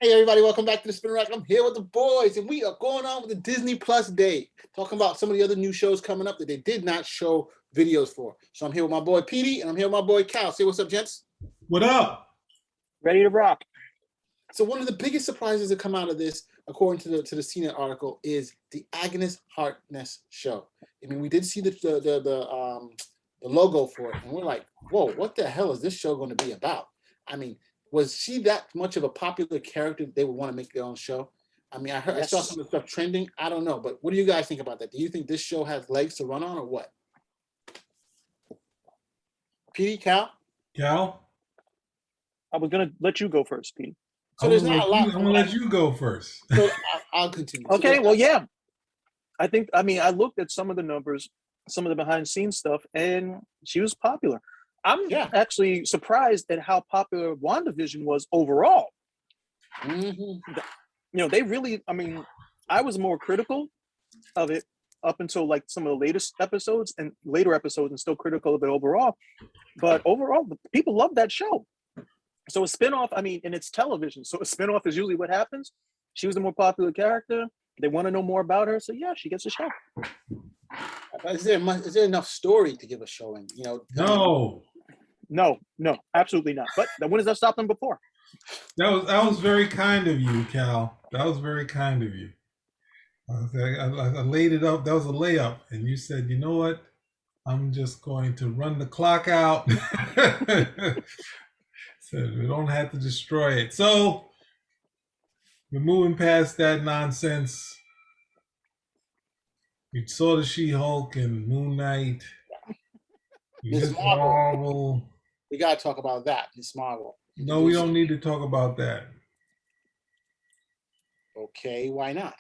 Hey everybody, welcome back to the Spin Rack. I'm here with the boys, and we are going on with the Disney Plus Day, talking about some of the other new shows coming up that they did not show videos for. So I'm here with my boy Petey, and I'm here with my boy Cal. Say what's up, gents. What up? Ready to rock. So one of the biggest surprises that come out of this, according to the CNET article, is the Agnes Harkness show. I mean, we did see the logo for it, and we're like, whoa, what the hell is this show going to be about? I mean, was she that much of a popular character that they would want to make their own show? I mean, I saw some of the stuff trending. I don't know, but what do you guys think about that? Do you think this show has legs to run on, or what? Petey, Cal? Cal? I was gonna let you go first, Pete. So there's not a lot. I'm gonna let you go first. So I'll continue. Okay, well, yeah. I mean, I looked at some of the numbers, some of the behind the scenes stuff, and she was popular. I'm actually surprised at how popular WandaVision was overall. They really, I mean, I was more critical of it up until like some of the latest episodes and later episodes, and still critical of it overall. But overall, people love that show. So a spinoff, I mean, and it's television, so a spinoff is usually what happens. She was a more popular character. They want to know more about her, so yeah, she gets a show. Is there enough story to give a show in? No, absolutely not. But when has that stopped them before? That was very kind of you, Cal. That was very kind of you. I laid it up. That was a layup, and you said, "You know what? I'm just going to run the clock out." So we don't have to destroy it. So we're moving past that nonsense. We saw the She-Hulk and Moon Knight. Miss Marvel. We gotta talk about that, Miss Marvel. No, we don't need to talk about that. Okay, why not?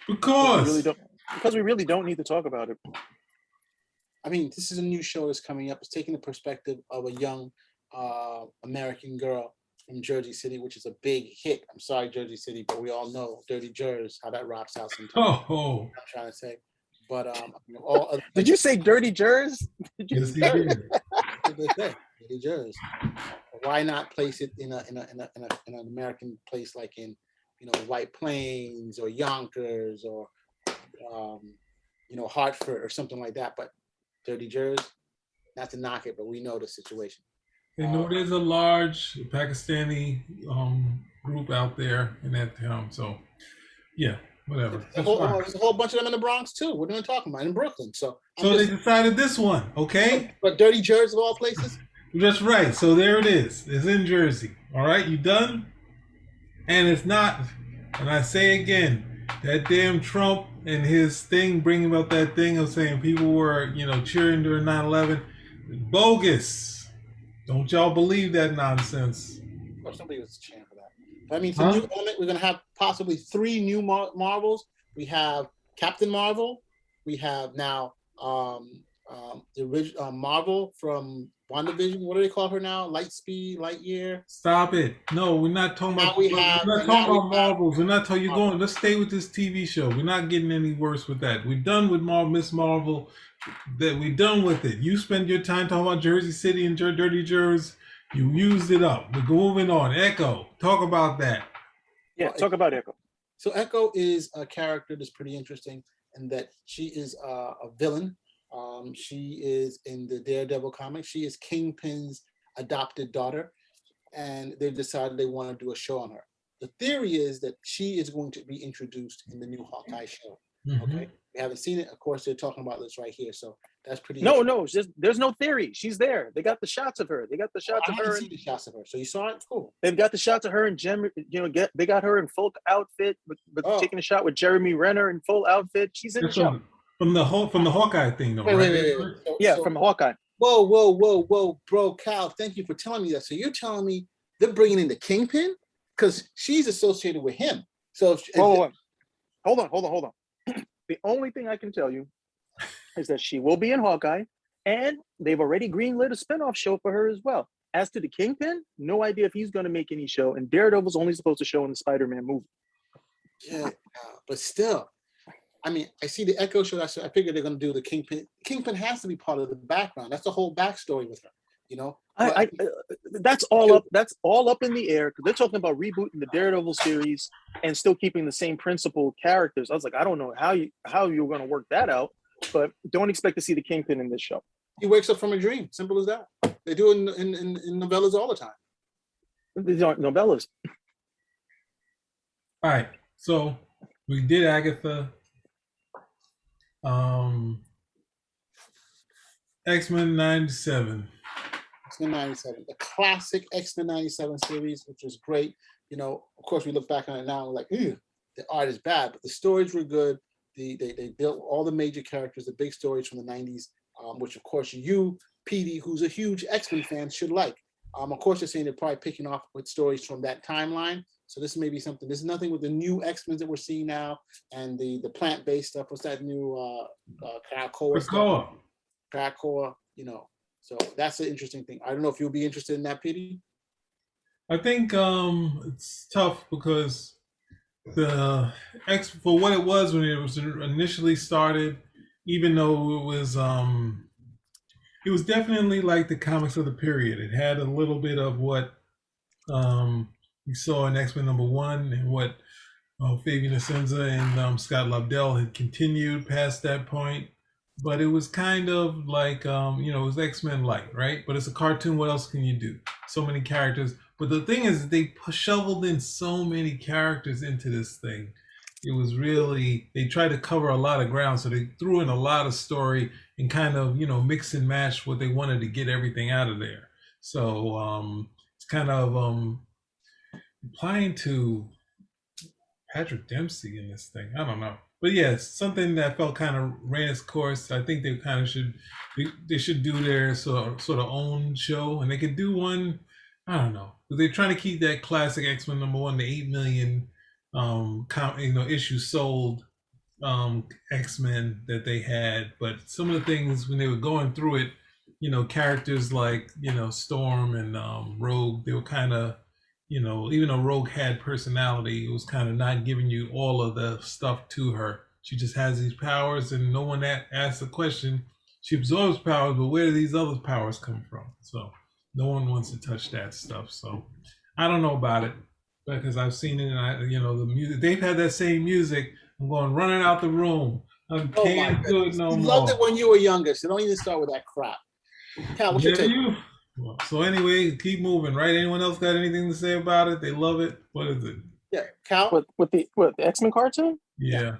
Because we really don't need to talk about it. I mean, this is a new show that's coming up. It's taking the perspective of a young American girl from Jersey City, which is a big hit. I'm sorry, Jersey City, but we all know Dirty Jers, how that rocks out sometimes. I'm trying to say. But did you say Dirty Jers? Yes, he did. Dirty Jers. Why not place it in an American place like in White Plains or Yonkers or Hartford or something like that? But Dirty Jers, not to knock it, but we know the situation. There's a large Pakistani group out there in that town. So, yeah, whatever. There's a whole bunch of them in the Bronx too. What are we talking about? In Brooklyn. So they decided this one, okay? But Dirty Jers of all places? That's right. So there it is. It's in Jersey. All right, you done? And it's not, and I say again, that damn Trump and his thing, bringing up that thing of saying people were, cheering during 9/11, bogus. Don't y'all believe that nonsense? Well, somebody was cheering for that. But I mean, new element, we're going to have possibly 3 new Marvels. We have Captain Marvel. We have now the original Marvel from WandaVision. What do they call her now? Lightyear. Stop it! No, we're not talking about. We're not talking about Marvels. We're not talking. You're going. Let's stay with this TV show. We're not getting any worse with that. We're done with Miss Marvel. That we're done with it. You spend your time talking about Jersey City and Dirty Jers. You used it up. We're moving on. Echo, talk about that. Yeah, talk about Echo. So Echo is a character that's pretty interesting in that she is a villain. She is in the Daredevil comic. She is Kingpin's adopted daughter, and they've decided they want to do a show on her. The theory is that she is going to be introduced in the new Hawkeye show. Okay, we haven't seen it. Of course, they're talking about this right here, so that's pretty. No, there's no theory. She's there. They got the shots of her. They got the shots of her. I haven't seen the shots of her. So you saw it? Cool. They've got the shots of her in they got her in full outfit, taking a shot with Jeremy Renner in full outfit. She's in the show. From the Hawkeye thing, though, right? Wait. From Hawkeye. Whoa, bro, Cal, thank you for telling me that. So you're telling me they're bringing in the Kingpin because she's associated with him. So hold on. The only thing I can tell you is that she will be in Hawkeye, and they've already greenlit a spinoff show for her as well. As to the Kingpin, no idea if he's going to make any show, and Daredevil's only supposed to show in the Spider-Man movie. Yeah, but still, I mean, I see the Echo show. I figured they're going to do the Kingpin. Kingpin has to be part of the background. That's the whole backstory with her. you know. That's all up. That's all up in the air because they're talking about rebooting the Daredevil series and still keeping the same principal characters. I was like, I don't know how you're going to work that out, but don't expect to see the Kingpin in this show. He wakes up from a dream. Simple as that. They do it in novellas all the time. These aren't novellas. All right, so we did Agatha. X-Men 97. X-Men 97, the classic X-Men 97 series, which was great. You know, of course, we look back on it now and we're like, ew, the art is bad, but the stories were good. They built all the major characters, the big stories from the 90s, which of course you, PD, who's a huge X-Men fan, should like. Of course, they're saying they're probably picking off with stories from that timeline. So this may be something. There's nothing with the new X-Men that we're seeing now and the plant-based stuff. What's that new Krakoa? Krakoa, you know. So that's an interesting thing. I don't know if you'll be interested in that, PD. I think it's tough because the for what it was when it was initially started, even though it was definitely like the comics of the period. It had a little bit of what we saw in X-Men #1 and what Fabian Nicieza and Scott Lobdell had continued past that point. But it was kind of like, it was X-Men light, right? But it's a cartoon. What else can you do? So many characters. But the thing is, they shoveled in so many characters into this thing. It was really, they tried to cover a lot of ground. So they threw in a lot of story and kind of, mix and match what they wanted to get everything out of there. So it's kind of applying to Patrick Dempsey in this thing. I don't know. But yeah, it's something that felt kind of ran its course. I think they kind of should do their sort of own show, and they could do one. I don't know, but they're trying to keep that classic X-Men #1, the 8 million issues sold X-Men that they had. But some of the things when they were going through it, characters like Storm and Rogue, they were kind of, even though Rogue had personality, it was kind of not giving you all of the stuff to her. She just has these powers, and no one asks the question. She absorbs powers, but where do these other powers come from? So no one wants to touch that stuff. So I don't know about it because I've seen it, and the music. They've had that same music. I'm going running out the room. I can't do it no more. You loved it when you were younger, so don't even start with that crap. Cal, what's your take? Well, so anyway, keep moving, right? Anyone else got anything to say about it? They love it. What is it? Yeah, Cal? With the X-Men cartoon? Yeah.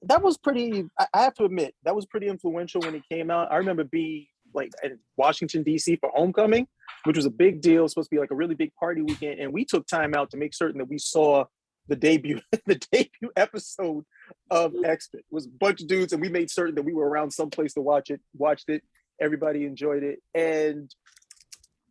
That was pretty, I have to admit, that was pretty influential when it came out. I remember being like at Washington, D.C. for homecoming, which was a big deal. It was supposed to be like a really big party weekend. And we took time out to make certain that we saw the debut episode of X-Men. It was a bunch of dudes, and we made certain that we were around someplace to watched it. Everybody enjoyed it. And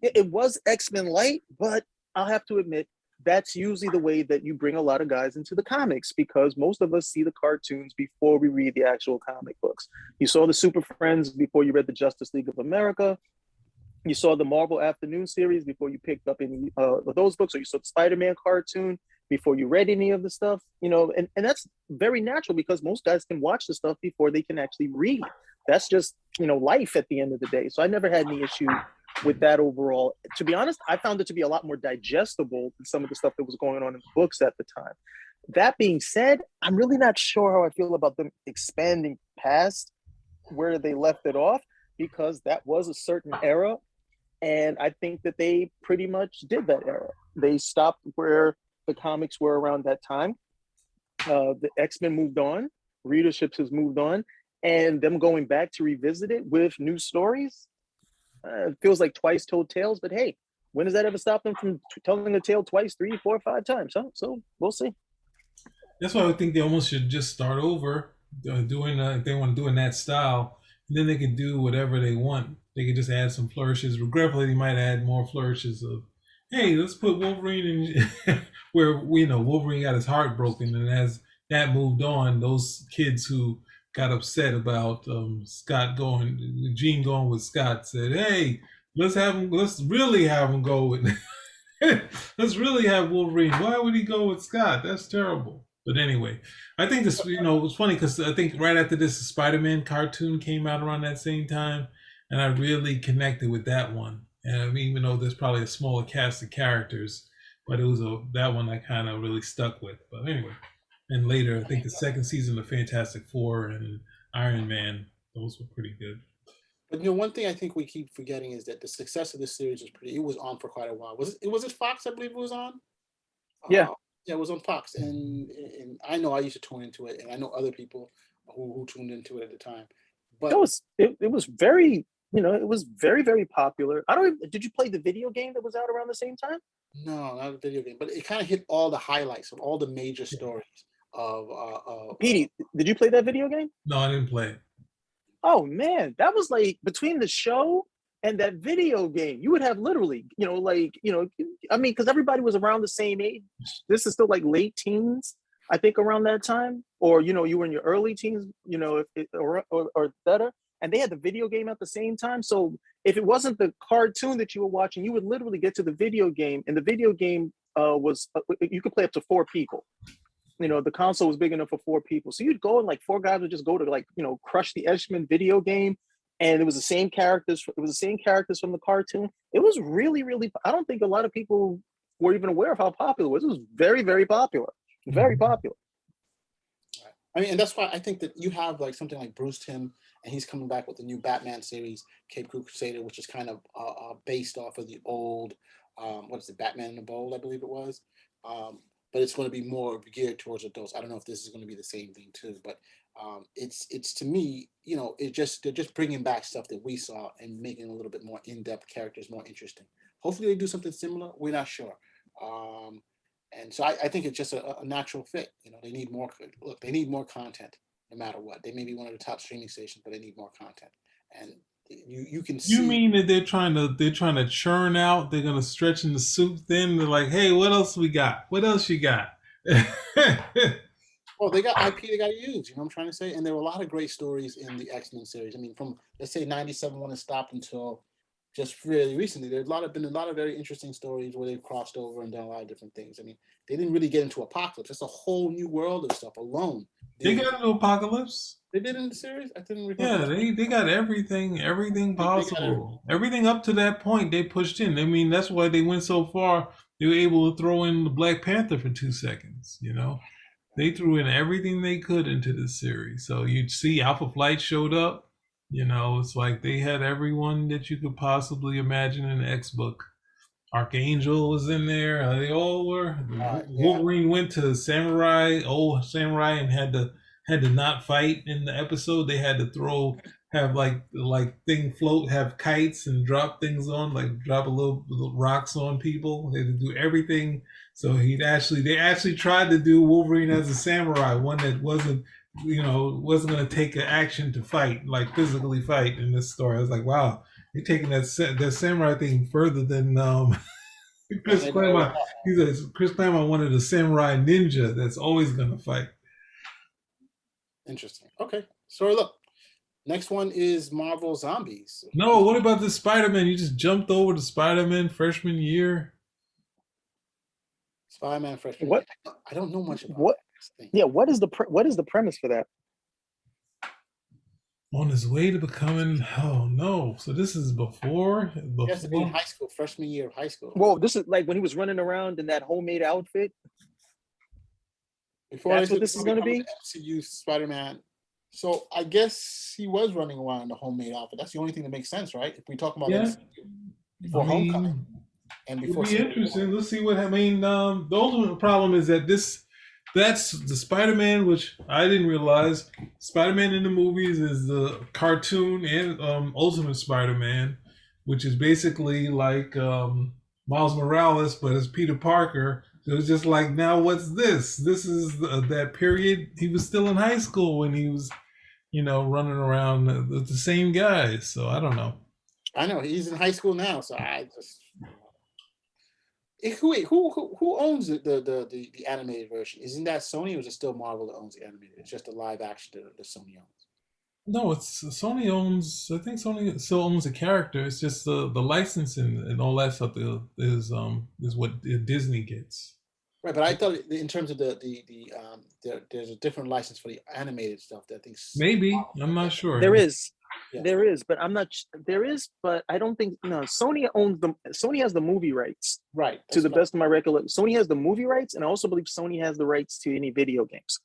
it was X-Men light, but I'll have to admit, that's usually the way that you bring a lot of guys into the comics, because most of us see the cartoons before we read the actual comic books. You saw the Super Friends before you read the Justice League of America. You saw the Marvel Afternoon series before you picked up any of those books, or you saw the Spider-Man cartoon before you read any of the stuff, and that's very natural because most guys can watch the stuff before they can actually read. That's just, life at the end of the day. So I never had any issue with that overall. To be honest, I found it to be a lot more digestible than some of the stuff that was going on in the books at the time. That being said, I'm really not sure how I feel about them expanding past where they left it off, because that was a certain era. And I think that they pretty much did that era. They stopped where the comics were around that time. The X-Men moved on, readership has moved on, and them going back to revisit it with new stories, it feels like twice told tales. But hey, when does that ever stop them from telling a tale twice, 3, 4, 5 times? Huh? So we'll see. That's why I think they almost should just start over, doing if they want to do in that style. And then they can do whatever they want. They could just add some flourishes. Regretfully, they might add more flourishes of, hey, let's put Wolverine in where Wolverine got his heart broken, and as that moved on, those kids who got upset about Gene going with Scott said, hey, let's really have him go with let's really have Wolverine. Why would he go with Scott? That's terrible. But anyway, I think this, it was funny because I think right after this, the Spider-Man cartoon came out around that same time. and I really connected with that one. And I mean, even though there's probably a smaller cast of characters, but it was that one I kind of really stuck with. But anyway, and later I think the second season of Fantastic Four and Iron Man, those were pretty good. But you know, one thing I think we keep forgetting is that the success of this series was pretty. It was on for quite a while. Was it Fox? I believe it was on. Yeah. Yeah, it was on Fox, and I know I used to tune into it, and I know other people who tuned into it at the time. But it was very, it was very, very popular. I don't even, did you play the video game that was out around the same time? no, not a video game, but it kind of hit all the highlights of all the major stories of. Petey, did you play that video game? No, I didn't play it. Oh man, that was like between the show and that video game, you would have literally, I mean, because everybody was around the same age. This is still like late teens, I think, around that time, or you were in your early teens, or better, and they had the video game at the same time. So if it wasn't the cartoon that you were watching, you would literally get to the video game, and the video game was you could play up to 4 people. The console was big enough for 4 people. So you'd go and like 4 guys would just go to crush the Edgeman video game. And it was the same characters. It was the same characters from the cartoon. It was really, really, I don't think a lot of people were even aware of how popular it was. It was very, very popular. Very popular. I mean, and that's why I think that you have like something like Bruce Timm, and he's coming back with the new Batman series, Cape Crusader, which is kind of based off of the old, what is it, Batman in the Bold, I believe it was. But it's going to be more geared towards adults. I don't know if this is going to be the same thing too, but it's to me, they're just bringing back stuff that we saw and making a little bit more in-depth characters more interesting. Hopefully they do something similar. We're not sure. And so I think it's just a natural fit. They need more. Look, they need more content no matter what. They may be one of the top streaming stations, but they need more content. And you can see. You mean that they're trying to churn out? They're gonna stretch in the soup thin. They're like, hey, what else we got? What else you got? Well, they got IP they got to use. You know what I'm trying to say? And there were a lot of great stories in the X-Men series. I mean, from let's say '97 when it stopped until just really recently, there's been a lot of very interesting stories where they've crossed over and done a lot of different things. I mean, they didn't really get into Apocalypse. It's a whole new world of stuff alone. They got into Apocalypse. They did in the series. I didn't remember. Yeah, they got everything possible, everything up to that point. They pushed in. I mean, that's why they went so far. They were able to throw in the Black Panther for 2 seconds. They threw in everything they could into this series. So you'd see Alpha Flight showed up. It's like they had everyone that you could possibly imagine in the X-Book. Archangel was in there. They all were. Wolverine went to old Samurai, and had to not fight in the episode. They had to have thing float, have kites and drop things on, like drop a little rocks on people. They had to do everything. So they actually tried to do Wolverine as a samurai, one that wasn't going to take an action to fight, like physically fight in this story. I was like, wow, you're taking that samurai thing further than Chris Claremont. He says Chris Claremont wanted a samurai ninja that's always going to fight. Interesting. Okay, so look, next one is Marvel Zombies. No, what about the Spider-Man? You just jumped over to Spider-Man freshman year. Spider-Man freshman. What? I don't know much about what. That. Yeah, what is the premise for that? On his way to becoming, oh no! So this is before. He has to be in high school, freshman year of high school. Well, this is like when he was running around in that homemade outfit. That's what this is going to be. MCU Spider-Man. So I guess he was running around in the homemade outfit. That's the only thing that makes sense, right? If we talk about MCU before Homecoming and before. It'll be interesting. Let's see what I mean. The ultimate problem is that that's the Spider-Man, which I didn't realize. Spider-Man in the movies is the cartoon and Ultimate Spider-Man, which is basically like Miles Morales, but it's Peter Parker. So it's just like, now what's this? This is that period. He was still in high school when he was, running around the same guys. So I don't know. I know he's in high school now, so I just. Who owns the animated version? Isn't that Sony, or is it still Marvel that owns the animated? It's just a live action that Sony owns. No, it's Sony owns. I think Sony still owns the character. It's just the licensing and all that stuff is what Disney gets. Right, but I thought in terms of there's a different license for the animated stuff that I think. Maybe I'm not sure. There is. Yeah. There is, but I'm not. There is, but I don't think no. Sony owns them. Sony has the movie rights. Right. To the best of my recollection, Sony has the movie rights, and I also believe Sony has the rights to any video games.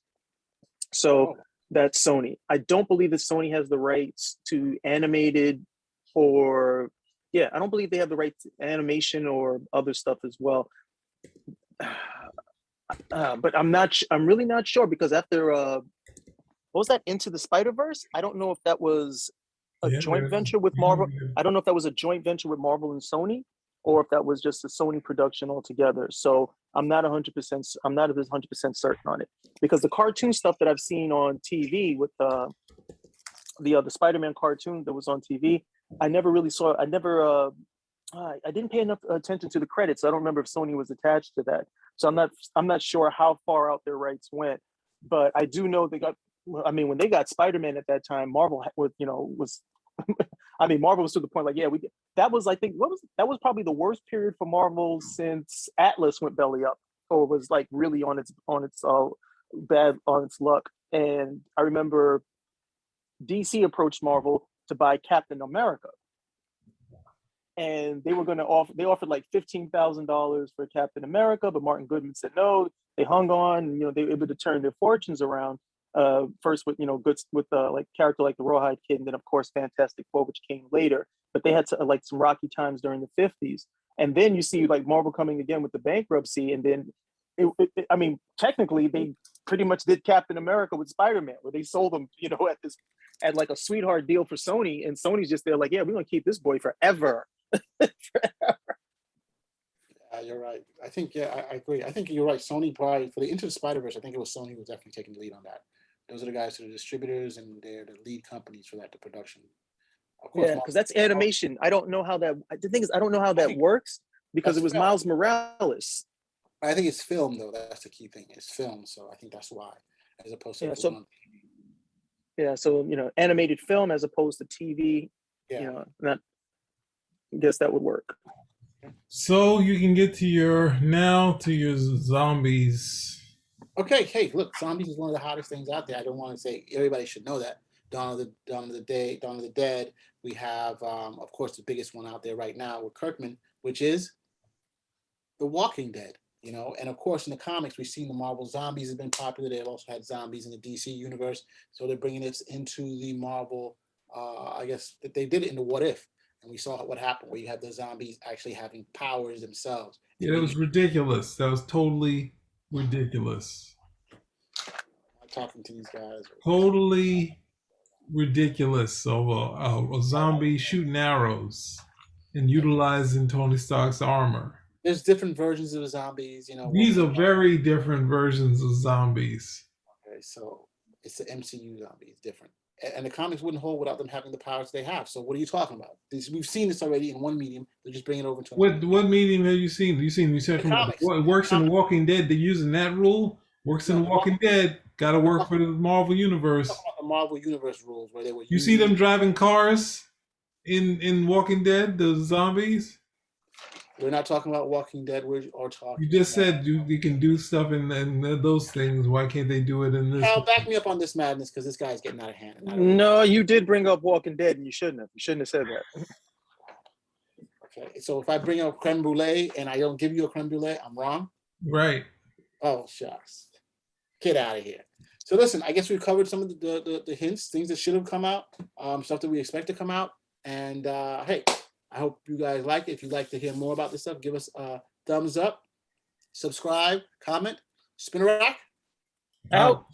So that's Sony. I don't believe that Sony has the rights to animated or I don't believe they have the rights to animation or other stuff as well. But I'm really not sure because after what was that Into the Spider-Verse? I don't know if that was a joint venture with Marvel. I don't know if that was a joint venture with Marvel and Sony, or if that was just a Sony production altogether. So I'm not 100%. I'm not 100% certain on it because the cartoon stuff that I've seen on TV with the Spider-Man cartoon that was on TV, I never really saw. I didn't pay enough attention to the credits. So I don't remember if Sony was attached to that. So I'm not sure how far out their rights went, but I do know they got. I mean, when they got Spider-Man at that time, Marvel was. I mean, Marvel was to the point like, that was, I think, that was probably the worst period for Marvel since Atlas went belly up, or was like really on its bad on its luck. And I remember DC approached Marvel to buy Captain America, and they were going to offered like $15,000 for Captain America, but Martin Goodman said no. They hung on, and, they were able to turn their fortunes around. First with like character like the Rawhide Kid, and then of course Fantastic Four, which came later. But they had like some rocky times during the 50s, and then you see like Marvel coming again with the bankruptcy, and then I mean technically they pretty much did Captain America with Spider-Man, where they sold them at like a sweetheart deal for Sony, and Sony's just there like, we're gonna keep this boy forever. You're right. I think I agree. I think you're right. Sony probably for the Into the Spider-Verse, I think it was Sony who was definitely taking the lead on that. Those are the guys who are the distributors, and they're the lead companies for that, the production. Of course, because that's animation. I don't know how that. The thing is, I don't know how that works because it was film. Miles Morales. I think it's film though. That's the key thing. It's film, so I think that's why, as opposed to so animated film as opposed to TV. Yeah. I guess that would work. So you can get to your zombies. Okay, hey, look, zombies is one of the hottest things out there. I don't want to say everybody should know that. Dawn of the Dead. We have, of course, the biggest one out there right now with Kirkman, which is The Walking Dead. And of course, in the comics, we've seen the Marvel zombies have been popular. They've also had zombies in the DC universe, so they're bringing it into the Marvel. I guess that they did it in the What If, and we saw what happened, where you had the zombies actually having powers themselves. Yeah, it was ridiculous. That was totally ridiculous. I'm talking to these guys. Totally ridiculous of a zombie shooting arrows and utilizing Tony Stark's armor. There's different versions of the zombies, These are very different versions of zombies. Okay, so it's the MCU zombies, different. And the comics wouldn't hold without them having the powers they have. So what are you talking about? We've seen this already in one medium. They're just bringing it over to what medium have you seen? You said what works in The Walking Dead. They're using that rule. Works in The Walking Dead. Got to work for the Marvel Universe. The Marvel Universe rules where they were. You see them driving cars in Walking Dead. The zombies. We're not talking about Walking Dead. We're talking. You just said you can do stuff in those things. Why can't they do it in this? Hal, back me up on this madness because this guy's getting out of hand. No, you did bring up Walking Dead, and you shouldn't have. You shouldn't have said that. Okay, so if I bring up creme brulee and I don't give you a creme brulee, I'm wrong? Right. Oh, shucks. Get out of here. So listen, I guess we've covered some of the hints, things that should have come out, stuff that we expect to come out. And hey, I hope you guys like it. If you'd like to hear more about this stuff, give us a thumbs up, subscribe, comment, spin a rock. Out.